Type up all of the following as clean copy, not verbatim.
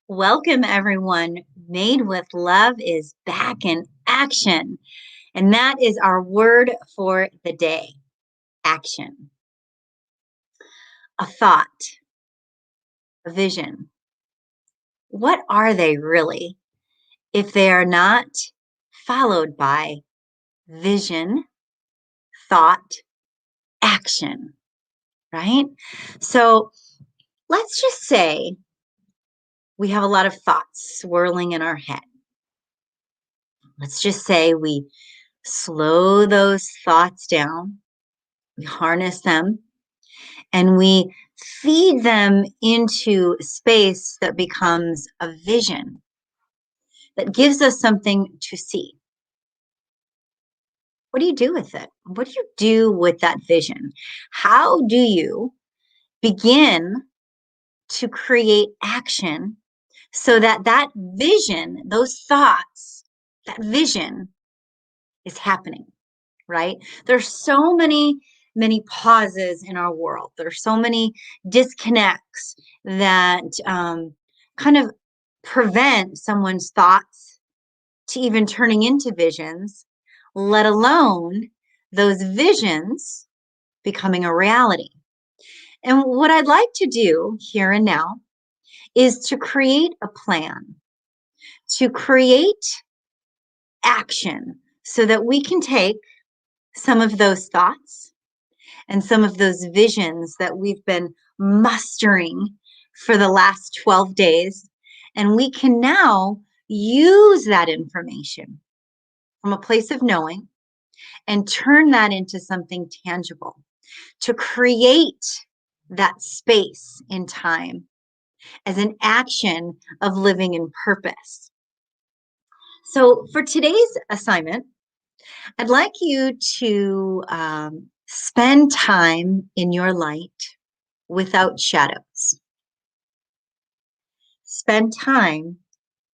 Welcome, everyone. Made with Love is back in action. And that is our word for the day: action. A thought, a vision. What are they really if they are not followed by vision, thought, action, right? So let's just say we have a lot of thoughts swirling in our head. Let's just say we slow those thoughts down, we harness them, and we feed them into space that becomes a vision that gives us something to see. What do you do with it? What do you do with that vision? How do you begin to create action so that that vision, those thoughts, that vision is happening, right? There's so many pauses in our world. There's so many disconnects that kind of prevent someone's thoughts to even turning into visions, let alone those visions becoming a reality. And what I'd like to do here and now is to create a plan, to create action so that we can take some of those thoughts and some of those visions that we've been mustering for the last 12 days. And we can now use that information from a place of knowing and turn that into something tangible to create that space in time as an action of living in purpose. So, for today's assignment, I'd like you to spend time in your light without shadows. Spend time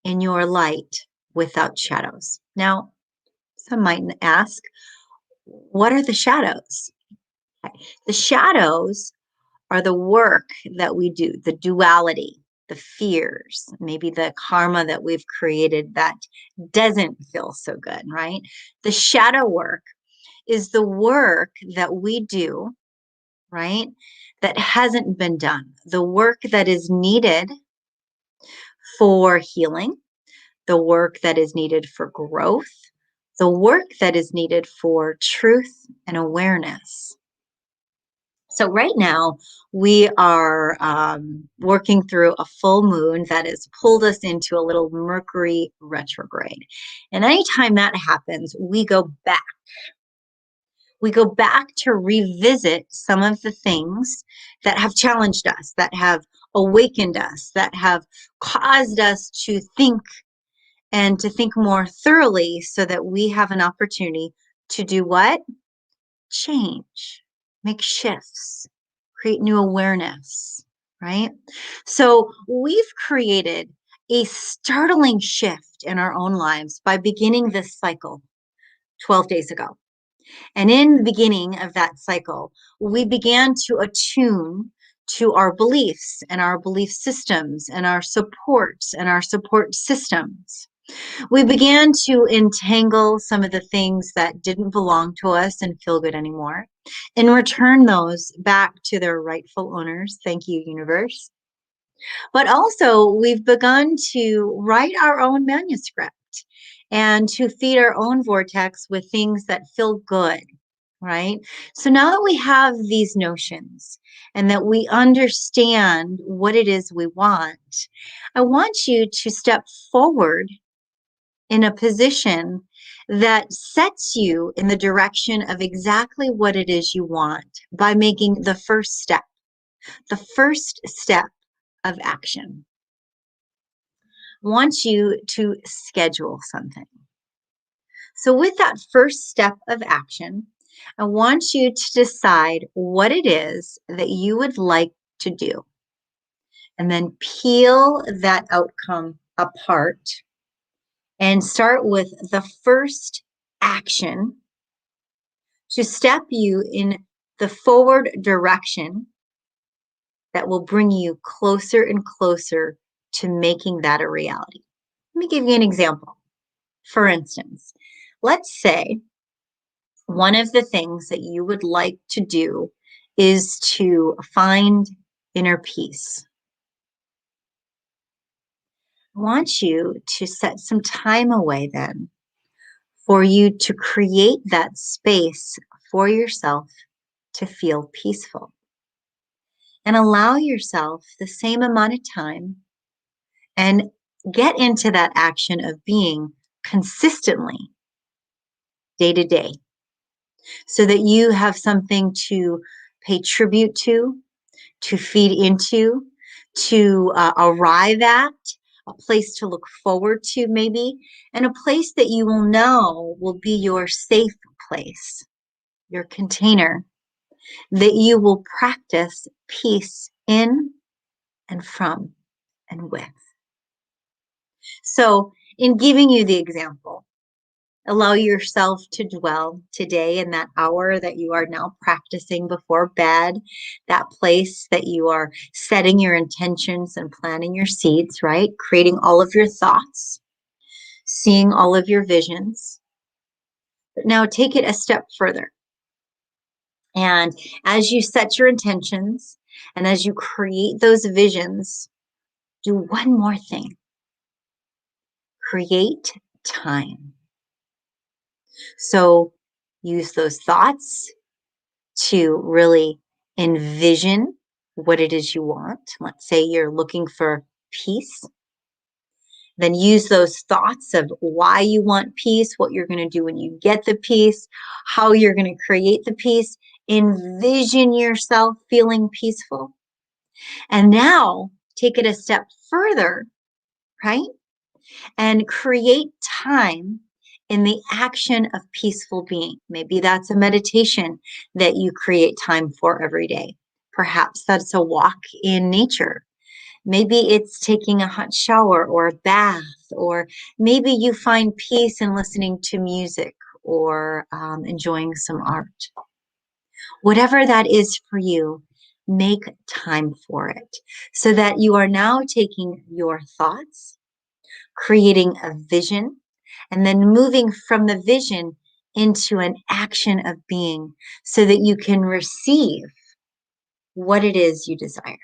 in your light without shadows. Now, some might ask, what are the shadows? The shadows are the work that we do, the duality, the fears, maybe the karma that we've created that doesn't feel so good, right? The shadow work is the work that we do, right, that hasn't been done, the work that is needed for healing, the work that is needed for growth, the work that is needed for truth and awareness. So right now, we are working through a full moon that has pulled us into a little Mercury retrograde. And anytime that happens, we go back. We go back to revisit some of the things that have challenged us, that have awakened us, that have caused us to think and to think more thoroughly so that we have an opportunity to do what? Change, make shifts, create new awareness, right? So we've created a startling shift in our own lives by beginning this cycle 12 days ago. And in the beginning of that cycle, we began to attune to our beliefs and our belief systems and our supports and our support systems. We began to entangle some of the things that didn't belong to us and feel good anymore and return those back to their rightful owners. Thank you, universe. But also, we've begun to write our own manuscript and to feed our own vortex with things that feel good, right? So now that we have these notions and that we understand what it is we want, I want you to step forward in a position that sets you in the direction of exactly what it is you want by making the first step of action. I want you to schedule something. So, with that first step of action, I want you to decide what it is that you would like to do, and then peel that outcome apart and start with the first action to step you in the forward direction that will bring you closer and closer to making that a reality. Let me give you an example. For instance, let's say one of the things that you would like to do is to find inner peace. I want you to set some time away then for you to create that space for yourself to feel peaceful. And allow yourself the same amount of time and get into that action of being consistently day to day so that you have something to pay tribute to feed into, to arrive at, a place to look forward to maybe, and a place that you will know will be your safe place, your container, that you will practice peace in and from and with. So, in giving you the example, allow yourself to dwell today in that hour that you are now practicing before bed, that place that you are setting your intentions and planting your seeds, right? Creating all of your thoughts, seeing all of your visions. But now take it a step further. And as you set your intentions and as you create those visions, do one more thing. Create time. So use those thoughts to really envision what it is you want. Let's say you're looking for peace. Then use those thoughts of why you want peace, what you're going to do when you get the peace, how you're going to create the peace. Envision yourself feeling peaceful. And now take it a step further, right? And create time in the action of peaceful being. Maybe that's a meditation that you create time for every day. Perhaps that's a walk in nature. Maybe it's taking a hot shower or a bath, or maybe you find peace in listening to music or enjoying some art. Whatever that is for you, make time for it so that you are now taking your thoughts, creating a vision, and then moving from the vision into an action of being so that you can receive what it is you desire.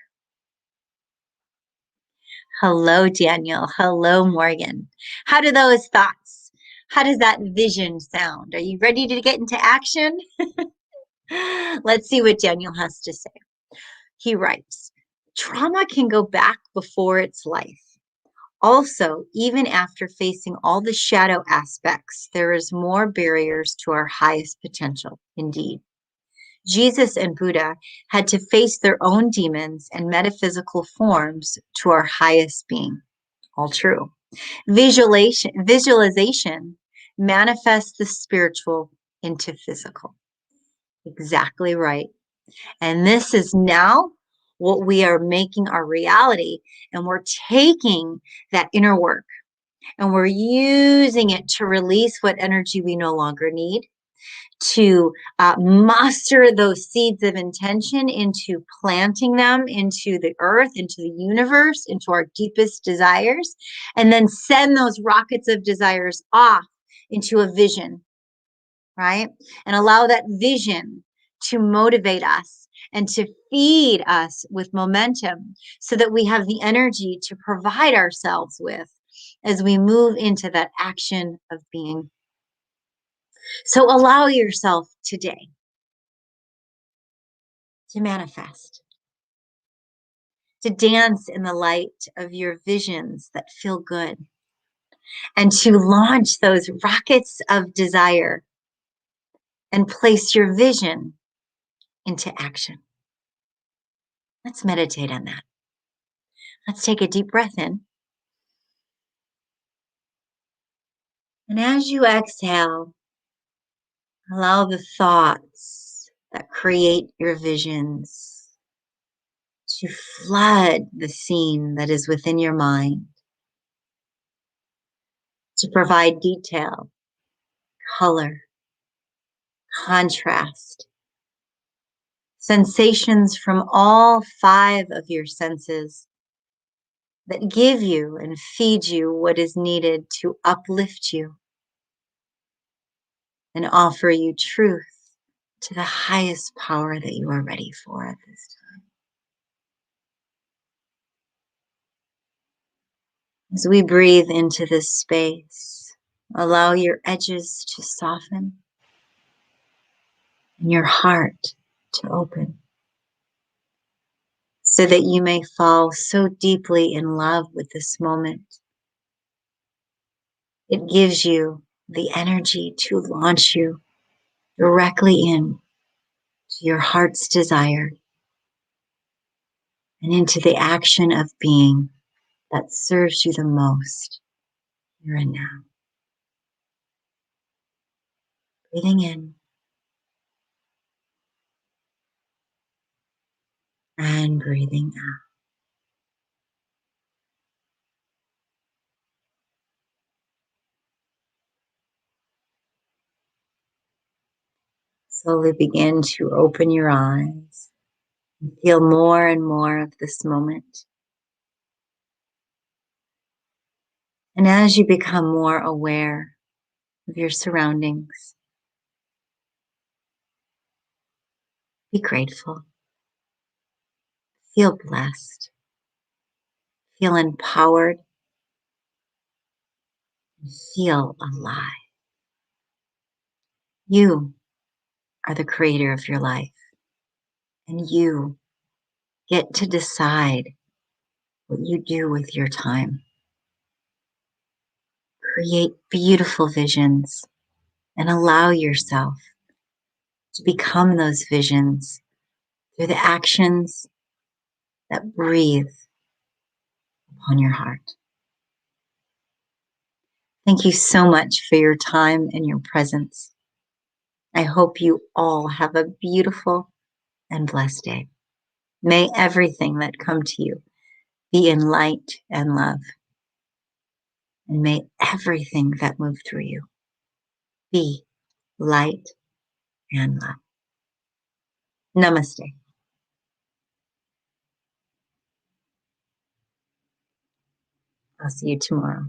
Hello, Daniel. Hello, Morgan. How do those thoughts, how does that vision sound? Are you ready to get into action? Let's see what Daniel has to say. He writes, trauma can go back before its life. Also, even after facing all the shadow aspects, there is more barriers to our highest potential, indeed. Jesus and Buddha had to face their own demons and metaphysical forms to our highest being. All true. Visualization manifests the spiritual into physical. Exactly right. And this is now what we are making our reality. And we're taking that inner work and we're using it to release what energy we no longer need, to muster those seeds of intention into planting them into the earth, into the universe, into our deepest desires, and then send those rockets of desires off into a vision, right? And allow that vision to motivate us and to feed us with momentum so that we have the energy to provide ourselves with as we move into that action of being. So allow yourself today to manifest, to dance in the light of your visions that feel good, and to launch those rockets of desire and place your vision into action. Let's meditate on that. Let's take a deep breath in. And as you exhale, allow the thoughts that create your visions to flood the scene that is within your mind, to provide detail, color, contrast, sensations from all 5 of your senses that give you and feed you what is needed to uplift you and offer you truth to the highest power that you are ready for at this time. As we breathe into this space, allow your edges to soften and your heart to open so that you may fall so deeply in love with this moment. It gives you the energy to launch you directly in to your heart's desire and into the action of being that serves you the most here and now. Breathing in and breathing out. Slowly begin to open your eyes and feel more and more of this moment. And as you become more aware of your surroundings, be grateful, feel blessed, feel empowered, and feel alive. You are the creator of your life, and you get to decide what you do with your time. Create beautiful visions and allow yourself to become those visions through the actions that breathe upon your heart. Thank you so much for your time and your presence. I hope you all have a beautiful and blessed day. May everything that come to you be in light and love. And may everything that move through you be light and love. Namaste. I'll see you tomorrow.